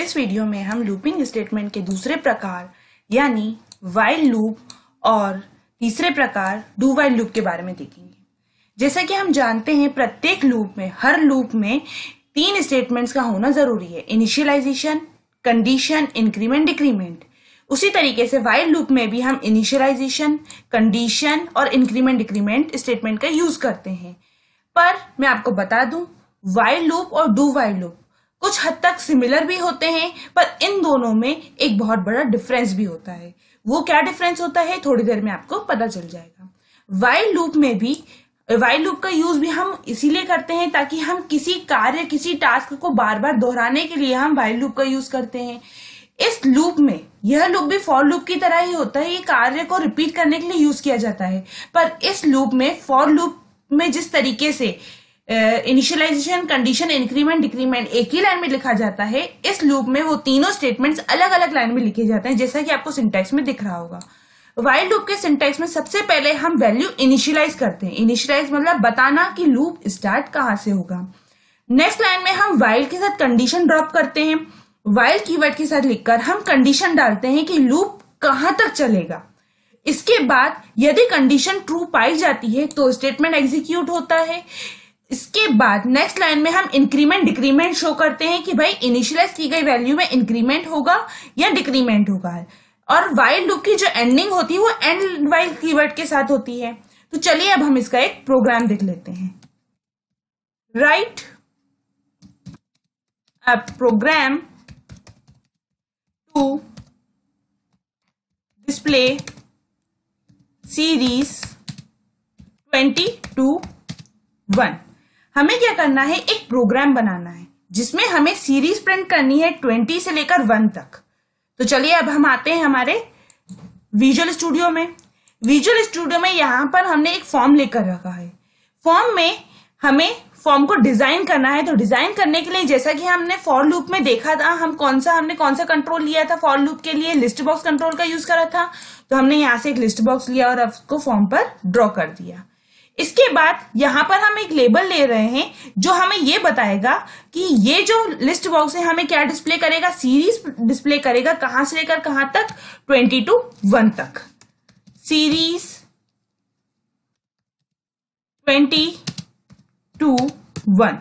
इस वीडियो में हम लूपिंग स्टेटमेंट के दूसरे प्रकार यानी व्हाइल लूप और तीसरे प्रकार डू व्हाइल लूप के बारे में देखेंगे। जैसा कि हम जानते हैं प्रत्येक लूप में, हर लूप में 3 स्टेटमेंट्स का होना जरूरी है, इनिशियलाइजेशन, कंडीशन, इंक्रीमेंट, डिक्रीमेंट। उसी तरीके से व्हाइल लूप में भी हम इनिशियलाइजेशन, कंडीशन और इंक्रीमेंट डिक्रीमेंट स्टेटमेंट का यूज करते हैं। पर मैं आपको बता दूं, व्हाइल लूप और डू व्हाइल लूप कुछ हद तक सिमिलर भी होते हैं, पर इन दोनों में एक बहुत बड़ा डिफरेंस भी होता है। वो क्या डिफरेंस होता है थोड़ी देर में आपको पता चल जाएगा। व्हाइल लूप में भी व्हाइल लूप का यूज भी हम इसीलिए करते हैं ताकि हम किसी कार्य, किसी टास्क को बार बार दोहराने के लिए हम व्हाइल लूप का यूज करते हैं। इस लूप में यह लूप भी फॉर लूप की तरह ही होता है, ये कार्य को रिपीट करने के लिए यूज किया जाता है। पर इस लूप में, फॉर लूप में जिस तरीके से इनिशियलाइजेशन, कंडीशन, इंक्रीमेंट, डिक्रीमेंट एक ही लाइन में लिखा जाता है, इस लूप में वो तीनों स्टेटमेंट्स अलग अलग लाइन में लिखे जाते हैं, जैसा कि आपको सिंटैक्स में दिख रहा होगा। व्हाइल लूप के सिंटैक्स में सबसे पहले हम वैल्यू इनिशियलाइज करते हैं। इनिशियलाइज मतलब बताना कि लूप स्टार्ट कहां से होगा। नेक्स्ट लाइन में हम व्हाइल के साथ कंडीशन ड्रॉप करते हैं। व्हाइल कीवर्ड के साथ लिखकर हम कंडीशन डालते हैं कि लूप कहां तक चलेगा। इसके बाद यदि कंडीशन ट्रू पाई जाती है तो स्टेटमेंट एग्जीक्यूट होता है। इसके बाद नेक्स्ट लाइन में हम इंक्रीमेंट, डिक्रीमेंट शो करते हैं कि भाई इनिशियलाइज की गई वैल्यू में इंक्रीमेंट होगा या डिक्रीमेंट होगा। और व्हाइल लूप की जो एंडिंग होती है वो एंड व्हाइल कीवर्ड के साथ होती है। तो चलिए अब हम इसका एक प्रोग्राम देख लेते हैं। Write a program to display series 20:1। हमें क्या करना है, एक प्रोग्राम बनाना है जिसमें हमें सीरीज प्रिंट करनी है 20 से लेकर 1 तक। तो चलिए अब हम आते हैं हमारे विजुअल स्टूडियो में। विजुअल स्टूडियो में यहां पर हमने एक फॉर्म लेकर रखा है। फॉर्म में हमें फॉर्म को डिजाइन करना है। तो डिजाइन करने के लिए, जैसा कि हमने फॉर लूप में देखा था, हमने कौन सा कंट्रोल लिया था फॉर लूप के लिए, लिस्ट बॉक्स कंट्रोल का यूज करा था। तो हमने यहां से एक लिस्ट बॉक्स लिया और उसको फॉर्म पर ड्रॉ कर दिया। इसके बाद यहां पर हम एक लेबल ले रहे हैं जो हमें ये बताएगा कि ये जो लिस्ट बॉक्स है हमें क्या डिस्प्ले करेगा, सीरीज डिस्प्ले करेगा। कहां से लेकर कहां तक, 20:1 तक। सीरीज 20:1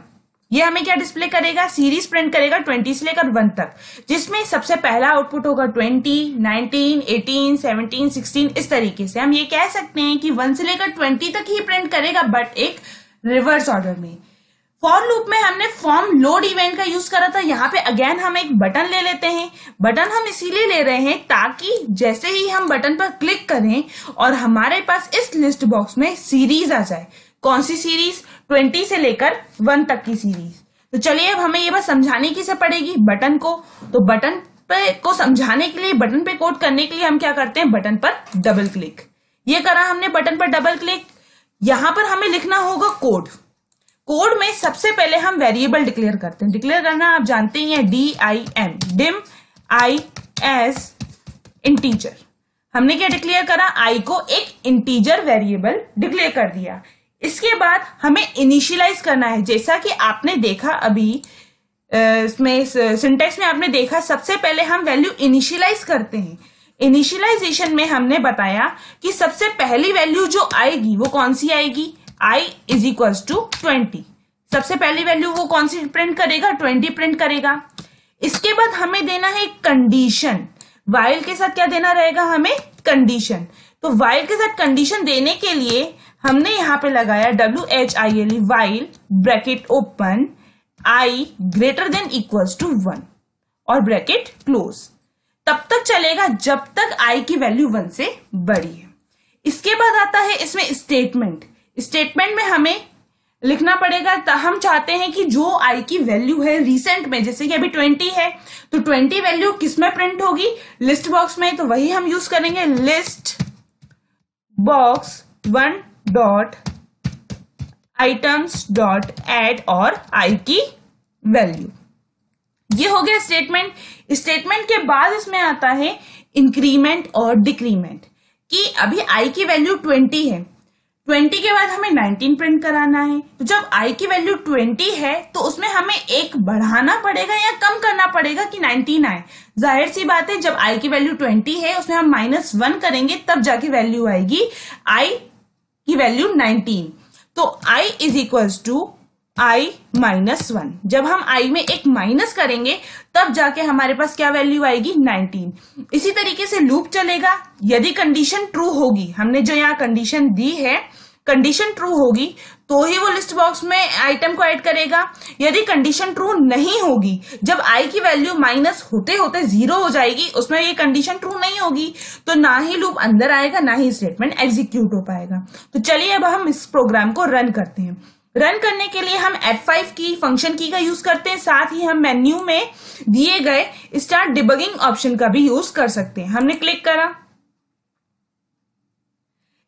ये हमें क्या डिस्प्ले करेगा, सीरीज प्रिंट करेगा 20 से लेकर 1 तक, जिसमें सबसे पहला आउटपुट होगा 20, 19, 18, 17, 16। इस तरीके से हम ये कह सकते हैं कि 1 से लेकर 20 तक ही प्रिंट करेगा, बट एक रिवर्स ऑर्डर में। फॉर लूप में हमने फॉर्म लोड इवेंट का यूज करा था। यहाँ पे अगेन हम एक बटन ले लेते हैं। बटन हम इसीलिए ले रहे हैं ताकि जैसे ही हम बटन पर क्लिक करें और हमारे पास इस लिस्ट बॉक्स में सीरीज आ जाए। कौन सी सीरीज, 20 से लेकर 1 तक की सीरीज। तो चलिए अब हमें ये बात समझाने की से पड़ेगी बटन को। तो बटन पे को समझाने के लिए, बटन पे कोड करने के लिए हम क्या करते हैं, बटन पर डबल क्लिक। ये करा हमने, बटन पर डबल क्लिक। यहां पर हमें लिखना होगा कोड। कोड में सबसे पहले हम वेरिएबल डिक्लेयर करते हैं। डिक्लेयर करना आप जानते ही हैं, DIM IS इंटीजर। हमने क्या डिक्लेयर करा, आई को एक इंटीजर वेरिएबल डिक्लेयर कर दिया। इसके बाद हमें इनिशियलाइज करना है। जैसा कि आपने देखा अभी इसमें सिंटैक्स में आपने देखा, सबसे पहले हम वैल्यू इनिशियलाइज करते हैं। इनिशियलाइजेशन में हमने बताया कि सबसे पहली वैल्यू जो आएगी वो कौन सी आएगी, i = 20। सबसे पहली वैल्यू वो कौन सी प्रिंट करेगा, 20 प्रिंट करेगा। इसके बाद हमें देना है कंडीशन। व्हाइल के साथ क्या देना रहेगा, हमें कंडीशन। तो व्हाइल के साथ कंडीशन देने के लिए हमने यहां पे लगाया WHILE, while bracket open, i > 1 और ब्रैकेट क्लोज। तब तक चलेगा जब तक i की वैल्यू 1 से बड़ी है। इसके बाद आता है इसमें स्टेटमेंट। स्टेटमेंट में हमें लिखना पड़ेगा, हम चाहते हैं कि जो i की वैल्यू है रिसेंट में, जैसे कि अभी 20 है, तो 20 वैल्यू किस में प्रिंट होगी, लिस्ट बॉक्स में। तो वही हम यूज करेंगे, लिस्ट बॉक्स 1.items.add और i की वैल्यू। ये हो गया स्टेटमेंट। स्टेटमेंट के बाद इसमें आता है इंक्रीमेंट और डिक्रीमेंट, कि अभी i की वैल्यू 20 है। 20 के बाद हमें 19 प्रिंट कराना है। तो जब i की वैल्यू 20 है तो उसमें हमें एक बढ़ाना पड़ेगा या कम करना पड़ेगा कि 19 आए। जाहिर सी बात है, जब i की वैल्यू 20 है उसमें हम -1 करेंगे तब जाके वैल्यू आएगी i की वैल्यू 19। तो i is equals to i -1। जब हम i में एक माइनस करेंगे तब जाके हमारे पास क्या वैल्यू आएगी 19। इसी तरीके से लूप चलेगा। यदि कंडीशन ट्रू होगी, हमने जो यहाँ कंडीशन दी है, कंडीशन ट्रू होगी तो ही वो लिस्ट बॉक्स में आइटम को ऐड करेगा। यदि कंडीशन ट्रू नहीं होगी, जब i की वैल्यू माइनस होते होते 0 हो जाएगी, उसमें ये कंडीशन ट्रू नहीं होगी, तो ना ही लूप अंदर आएगा ना ही स्टेटमेंट एग्जीक्यूट हो पाएगा। तो चलिए अब हम इस प्रोग्राम को रन करते हैं। रन करने के लिए हम F5 की फंक्शन की का यूज करते हैं, साथ ही हम मेन्यू में दिए गए स्टार्ट डिबगिंग ऑप्शन का भी यूज कर सकते हैं। हमने क्लिक करा।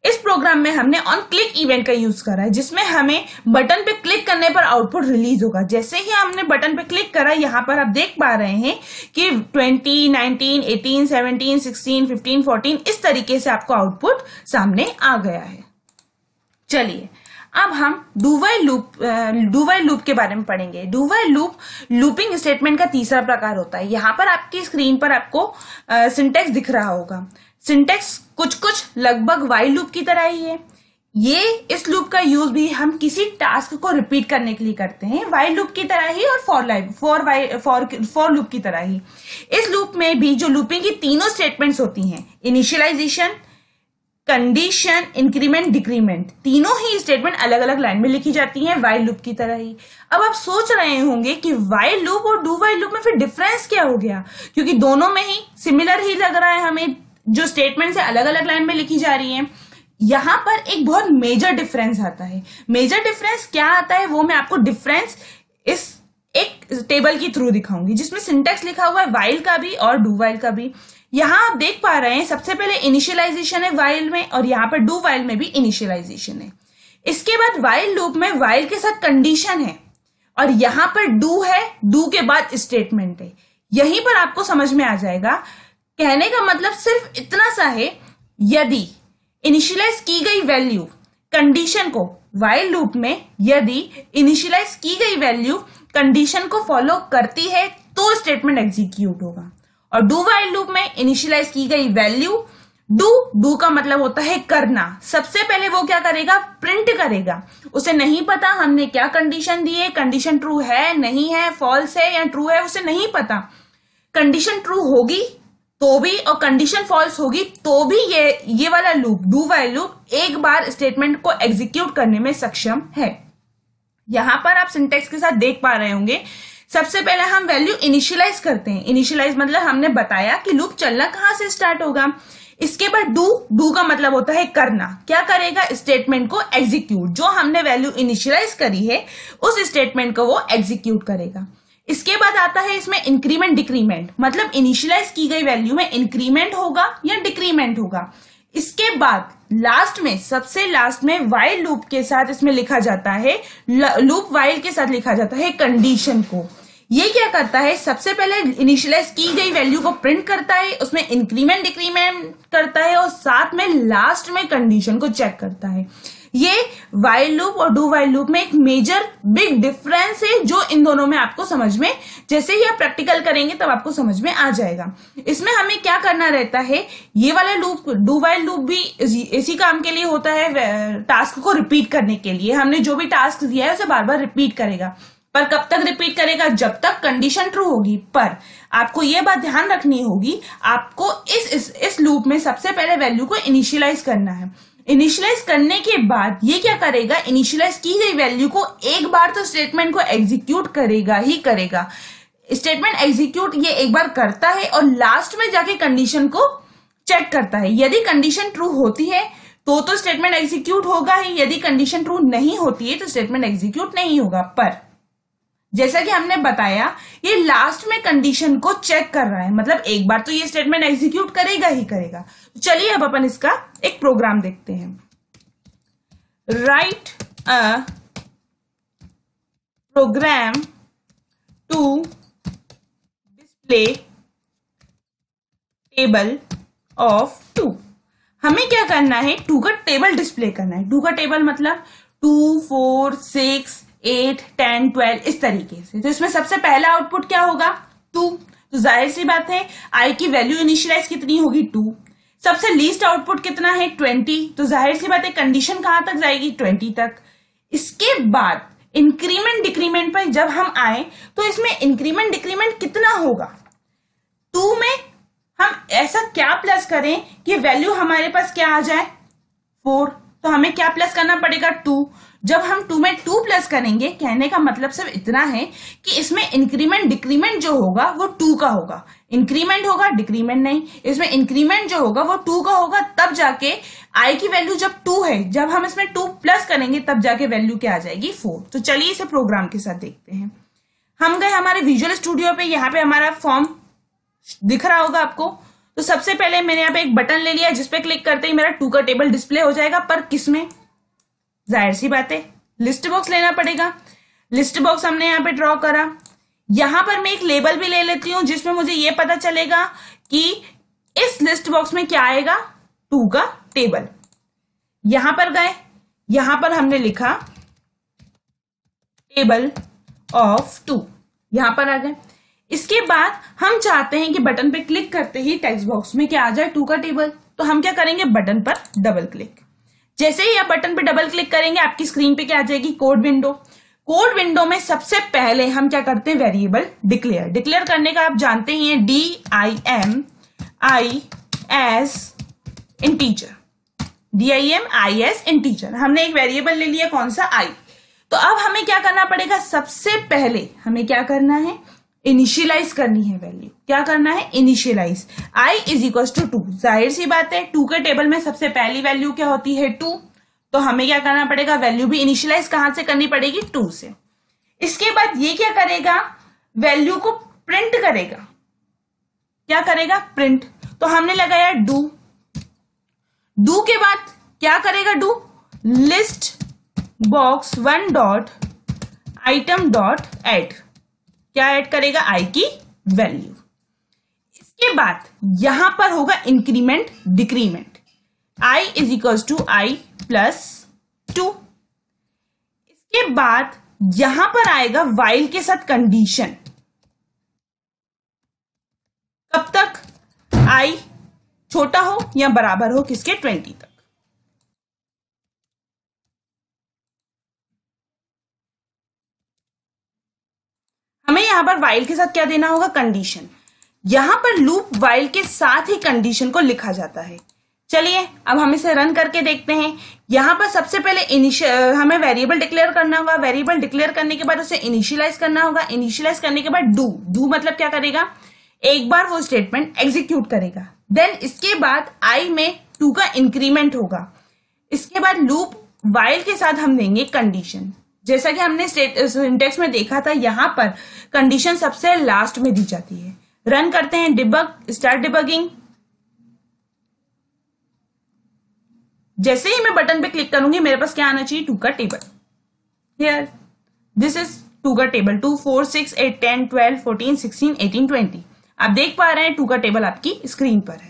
इस प्रोग्राम में हमने ऑन क्लिक इवेंट का यूज करा है, जिसमें हमें बटन पे क्लिक करने पर आउटपुट रिलीज होगा। जैसे ही हमने बटन पे क्लिक करा, यहाँ पर आप देख पा रहे हैं कि 20, 19, 18, 17, 16, 15, 14 इस तरीके से आपको आउटपुट सामने आ गया है। चलिए अब हम डू व्हाइल लूप के बारे में पढ़ेंगे। Do while loop looping statement का तीसरा प्रकार होता है। यहाँ पर आपकी स्क्रीन पर आपको सिंटेक्स दिख रहा होगा। सिंटेक्स कुछ लगभग व्हाइल लूप की तरह ही है। ये इस लूप का यूज भी हम किसी टास्क को रिपीट करने के लिए करते हैं, व्हाइल लूप की तरह ही और फॉर लूप की तरह ही। इस लूप में भी जो लूपिंग की तीनों स्टेटमेंट्स होती हैं, इनिशियलाइजेशन, कंडीशन, इंक्रीमेंट, डिक्रीमेंट, तीनों ही स्टेटमेंट अलग अलग लाइन में लिखी जाती हैं व्हाइल लूप की तरह ही। अब आप सोच रहे होंगे कि व्हाइल लूप और डू व्हाइल लूप में फिर डिफरेंस क्या हो गया, क्योंकि दोनों में ही सिमिलर ही लग रहा है हमें, जो स्टेटमेंट्स है अलग अलग लाइन में लिखी जा रही हैं। यहां पर एक बहुत मेजर डिफरेंस आता है। मेजर डिफरेंस क्या आता है वो मैं आपको डिफरेंस इस एक टेबल के थ्रू दिखाऊंगी, जिसमें सिंटेक्स लिखा हुआ है व्हाइल का भी और डू व्हाइल का भी। यहां आप देख पा रहे हैं सबसे पहले इनिशियलाइजेशन है व्हाइल में, और यहां पर डू व्हाइल में भी इनिशियलाइजेशन है। इसके बाद व्हाइल लूप में व्हाइल के साथ कंडीशन है, और यहां पर डू है, डू के बाद स्टेटमेंट है। यहीं पर आपको समझ में आ जाएगा। कहने का मतलब सिर्फ इतना सा है, यदि इनिशियलाइज की गई वैल्यू कंडीशन को, व्हाइल लूप में यदि इनिशियलाइज की गई वैल्यू कंडीशन को फॉलो करती है तो स्टेटमेंट एग्जीक्यूट होगा। और डू व्हाइल लूप में इनिशियलाइज की गई वैल्यू, डू का मतलब होता है करना, सबसे पहले वो क्या करेगा, प्रिंट करेगा। उसे नहीं पता हमने क्या कंडीशन दी है, कंडीशन ट्रू है, नहीं है, फॉल्स है या ट्रू है, उसे नहीं पता। कंडीशन ट्रू होगी तो भी और कंडीशन फॉल्स होगी तो भी ये वाला लूप, डू व्हाइल लूप, एक बार स्टेटमेंट को एग्जीक्यूट करने में सक्षम है। यहां पर आप सिंटेक्स के साथ देख पा रहे होंगे, सबसे पहले हम वैल्यू इनिशियलाइज करते हैं। इनिशियलाइज मतलब हमने बताया कि लूप चलना कहां से स्टार्ट होगा। इसके बाद डू का मतलब होता है करना, क्या करेगा, स्टेटमेंट को एग्जीक्यूट। जो हमने वैल्यू इनिशियलाइज करी है उस स्टेटमेंट को वो एग्जीक्यूट करेगा। इसके बाद आता है इसमें इंक्रीमेंट डिक्रीमेंट, मतलब इनिशियलाइज की गई वैल्यू में इंक्रीमेंट होगा या डिक्रीमेंट होगा। इसके बाद लास्ट में, सबसे लास्ट में व्हाइल लूप के साथ इसमें लिखा जाता है, लूप व्हाइल के साथ लिखा जाता है कंडीशन को। ये क्या करता है, सबसे पहले इनिशियलाइज की गई वैल्यू को प्रिंट करता है, उसमें इंक्रीमेंट डिक्रीमेंट करता है और साथ में लास्ट में कंडीशन को चेक करता है। ये व्हाइल लूप और डू व्हाइल लूप में एक मेजर बिग डिफरेंस है, जो इन दोनों में आपको समझ में, जैसे ही आप प्रैक्टिकल करेंगे तब आपको समझ में आ जाएगा। इसमें हमें क्या करना रहता है, ये वाला लूप, डू व्हाइल लूप भी इसी काम के लिए होता है, टास्क को रिपीट करने के लिए। हमने जो भी टास्क दिया है उसे बार बार रिपीट करेगा, पर कब तक रिपीट करेगा, जब तक कंडीशन ट्रू होगी। पर आपको यह बात ध्यान रखनी होगी, आपको इस लूप में सबसे पहले वैल्यू को इनिशियलाइज करना है। इनिशियलाइज करने के बाद ये क्या करेगा, इनिशियलाइज की गई वैल्यू को एक बार तो स्टेटमेंट को एग्जीक्यूट करेगा ही करेगा। स्टेटमेंट एग्जीक्यूट ये एक बार करता है और लास्ट में जाके कंडीशन को चेक करता है। यदि कंडीशन ट्रू होती है तो स्टेटमेंट एग्जीक्यूट होगा ही, यदि कंडीशन ट्रू नहीं होती है तो स्टेटमेंट एग्जीक्यूट नहीं होगा। पर जैसा कि हमने बताया, ये लास्ट में कंडीशन को चेक कर रहा है, मतलब एक बार तो ये स्टेटमेंट एग्जीक्यूट करेगा ही करेगा। चलिए अब अपन इसका एक प्रोग्राम देखते हैं। Write a program to display table of 2। हमें क्या करना है, 2 का टेबल डिस्प्ले करना है। 2 का टेबल मतलब 2, 4, 6, 8, 10, 12 इस तरीके से। तो इसमें सबसे पहला आउटपुट क्या होगा, 2। तो जाहिर सी बात है आई की वैल्यू इनिशियलाइज कितनी होगी, 2। सबसे लीस्ट आउटपुट कितना है, 20। तो जाहिर सी बात है कंडीशन कहां तक जाएगी, 20 तक। इसके बाद इंक्रीमेंट डिक्रीमेंट पर जब हम आए तो इसमें इंक्रीमेंट डिक्रीमेंट कितना होगा, 2 में हम ऐसा क्या प्लस करें कि वैल्यू हमारे पास क्या आ जाए, 4। तो हमें क्या प्लस करना पड़ेगा, 2। जब हम 2 में 2 प्लस करेंगे, कहने का मतलब सिर्फ इतना है कि इसमें इंक्रीमेंट डिक्रीमेंट जो होगा वो 2 का होगा। इंक्रीमेंट होगा, डिक्रीमेंट नहीं। इसमें इंक्रीमेंट जो होगा वो 2 का होगा, तब जाके आई की वैल्यू जब 2 है, जब हम इसमें 2 प्लस करेंगे तब जाके वैल्यू क्या आ जाएगी, 4। तो चलिए इसे प्रोग्राम के साथ देखते हैं। हम गए हमारे विजुअल स्टूडियो पे, यहाँ पे हमारा फॉर्म दिख रहा होगा आपको। तो सबसे पहले मैंने यहाँ पे एक बटन ले लिया जिसपे क्लिक करते ही मेरा 2 का टेबल डिस्प्ले हो जाएगा, पर किसमें, जाहिर सी बात है लिस्ट बॉक्स लेना पड़ेगा। लिस्ट बॉक्स हमने यहाँ पे ड्रॉ करा। यहां पर मैं एक लेबल भी ले लेती हूं जिसमें मुझे ये पता चलेगा कि इस लिस्ट बॉक्स में क्या आएगा, 2 का टेबल। यहां पर गए, यहां पर हमने लिखा टेबल ऑफ 2, यहां पर आ गए। इसके बाद हम चाहते हैं कि बटन पे क्लिक करते ही टेक्स्ट बॉक्स में क्या आ जाए, 2 का टेबल। तो हम क्या करेंगे, बटन पर डबल क्लिक। जैसे ही आप बटन पे डबल क्लिक करेंगे आपकी स्क्रीन पे क्या आ जाएगी, कोड विंडो। कोड विंडो में सबसे पहले हम क्या करते हैं, वेरिएबल डिक्लेयर। डिक्लेयर करने का आप जानते ही हैं, DIMIS इंटीजर, DIMIS इंटीजर। हमने एक वेरिएबल ले लिया, कौन सा, आई। तो अब हमें क्या करना पड़ेगा, सबसे पहले हमें क्या करना है, इनिशियलाइज करनी है वैल्यू। क्या करना है, initialize. I is equal to 2। जाहिर सी बात है 2 के टेबल में सबसे पहली वैल्यू क्या होती है, 2। तो हमें क्या करना पड़ेगा, वैल्यू भी इनिशियलाइज कहां से करनी पड़ेगी, 2 से। इसके बाद ये क्या करेगा, वैल्यू को प्रिंट करेगा। क्या करेगा, प्रिंट। तो हमने लगाया डू। डू के बाद क्या करेगा, do list box 1 dot item dot add. क्या ऐड करेगा, आई की वैल्यू। इसके बाद यहां पर होगा increment decrement, I is equal to I plus 2। इसके बाद यहां पर आएगा वाइल के साथ कंडीशन, कब तक, आई छोटा हो या बराबर हो किसके, 20 तक। हमें यहां पर वाइल के साथ क्या देना होगा, कंडीशन। यहां पर लूप वाइल के साथ ही कंडीशन को लिखा जाता है। चलिए अब हम इसे रन करके देखते हैं। यहां पर सबसे पहले हमें वेरिएबल डिक्लेयर करना होगा। वेरिएबल डिक्लेयर करने के बाद उसे इनिशियलाइज करना होगा। इनिशियलाइज करने के बाद डू मतलब क्या करेगा, एक बार वो स्टेटमेंट एग्जीक्यूट करेगा। देन इसके बाद आई में 2 का इंक्रीमेंट होगा। इसके बाद लूप वाइल के साथ हम देंगे कंडीशन। जैसा कि हमने सिंटेक्स में देखा था, यहां पर कंडीशन सबसे लास्ट में दी जाती है। रन करते हैं, डिबग, स्टार्ट डिबगिंग। जैसे ही मैं बटन पे क्लिक करूंगी मेरे पास क्या आना चाहिए, 2 का टेबल। हियर दिस इज 2 का टेबल, 2, 4, 6, 8, 10, 12, 14, 16, 18, 20। आप देख पा रहे हैं 2 का टेबल आपकी स्क्रीन पर है।